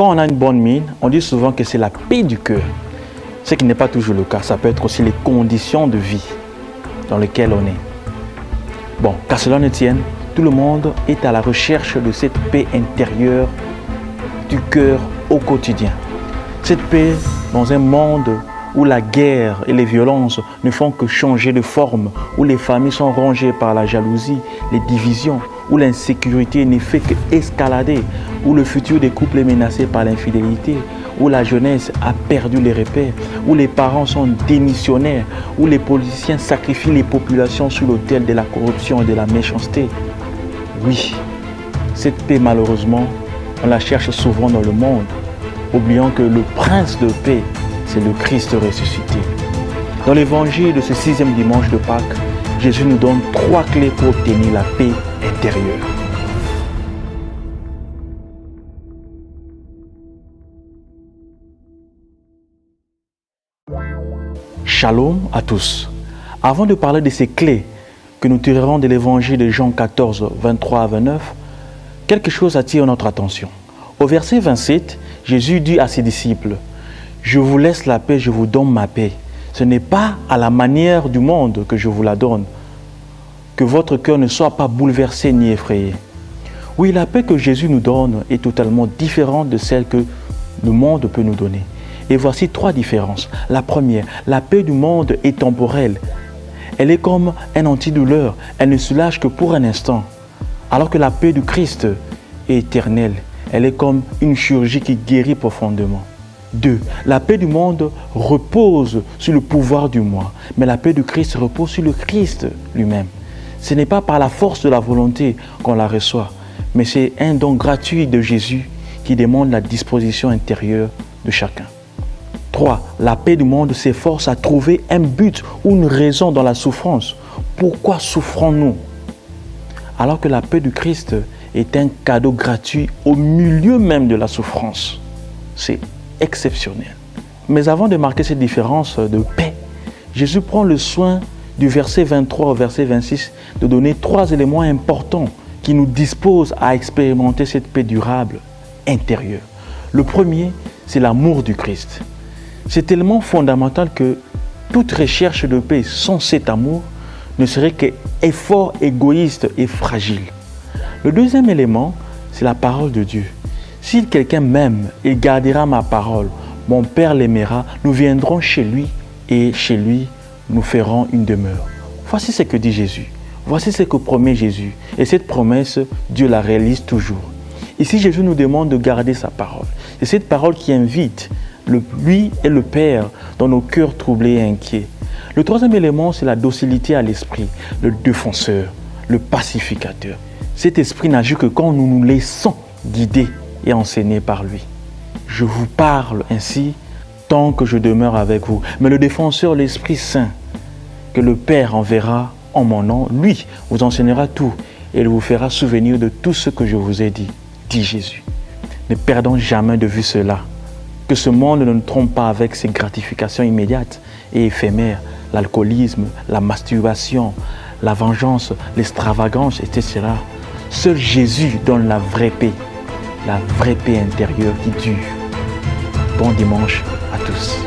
Quand on a une bonne mine, on dit souvent que c'est la paix du cœur. Ce qui n'est pas toujours le cas. Ça peut être aussi les conditions de vie dans lesquelles on est. Bon, qu'à cela ne tienne, tout le monde est à la recherche de cette paix intérieure du cœur au quotidien. Cette paix dans un monde où la guerre et les violences ne font que changer de forme, où les familles sont rongées par la jalousie, les divisions, où l'insécurité ne fait qu'escalader, où le futur des couples est menacé par l'infidélité, où la jeunesse a perdu les repères, où les parents sont démissionnaires, où les politiciens sacrifient les populations sur l'autel de la corruption et de la méchanceté. Oui, cette paix, malheureusement, on la cherche souvent dans le monde, oubliant que le prince de paix, c'est le Christ ressuscité. Dans l'évangile de ce 6e dimanche de Pâques, Jésus nous donne 3 clés pour obtenir la paix intérieure. Shalom à tous. Avant de parler de ces clés que nous tirerons de l'évangile de Jean 14, 23 à 29, quelque chose attire notre attention. Au verset 27, Jésus dit à ses disciples, « Je vous laisse la paix, je vous donne ma paix. Ce n'est pas à la manière du monde que je vous la donne. Que votre cœur ne soit pas bouleversé ni effrayé. » Oui, la paix que Jésus nous donne est totalement différente de celle que le monde peut nous donner. Et voici 3 différences. La première, la paix du monde est temporelle. Elle est comme un antidouleur. Elle ne se lâche que pour un instant. Alors que la paix du Christ est éternelle. Elle est comme une chirurgie qui guérit profondément. 2. La paix du monde repose sur le pouvoir du moi. Mais la paix du Christ repose sur le Christ lui-même. Ce n'est pas par la force de la volonté qu'on la reçoit. Mais c'est un don gratuit de Jésus qui demande la disposition intérieure de chacun. 3. La paix du monde s'efforce à trouver un but ou une raison dans la souffrance. Pourquoi souffrons-nous? Alors que la paix du Christ est un cadeau gratuit au milieu même de la souffrance. C'est exceptionnel. Mais avant de marquer cette différence de paix, Jésus prend le soin du verset 23 au verset 26 de donner 3 éléments importants qui nous disposent à expérimenter cette paix durable intérieure. Le premier, c'est l'amour du Christ. C'est tellement fondamental que toute recherche de paix sans cet amour ne serait qu'effort égoïste et fragile. Le deuxième élément, c'est la parole de Dieu. Si quelqu'un m'aime, il gardera ma parole. Mon Père l'aimera, nous viendrons chez lui et chez lui, nous ferons une demeure. Voici ce que dit Jésus. Voici ce que promet Jésus. Et cette promesse, Dieu la réalise toujours. Ici, Jésus nous demande de garder sa parole. C'est cette parole qui invite lui et le Père dans nos cœurs troublés et inquiets. Le troisième élément, c'est la docilité à l'esprit, le défenseur, le pacificateur. Cet esprit n'agit que quand nous nous laissons guider et enseigner par lui. Je vous parle ainsi tant que je demeure avec vous. Mais le défenseur, l'Esprit Saint, que le Père enverra en mon nom, lui vous enseignera tout et il vous fera souvenir de tout ce que je vous ai dit Jésus. Ne perdons jamais de vue cela. Que ce monde ne nous trompe pas avec ses gratifications immédiates et éphémères, l'alcoolisme, la masturbation, la vengeance, l'extravagance, etc. Seul Jésus donne la vraie paix intérieure qui dure. Bon dimanche à tous.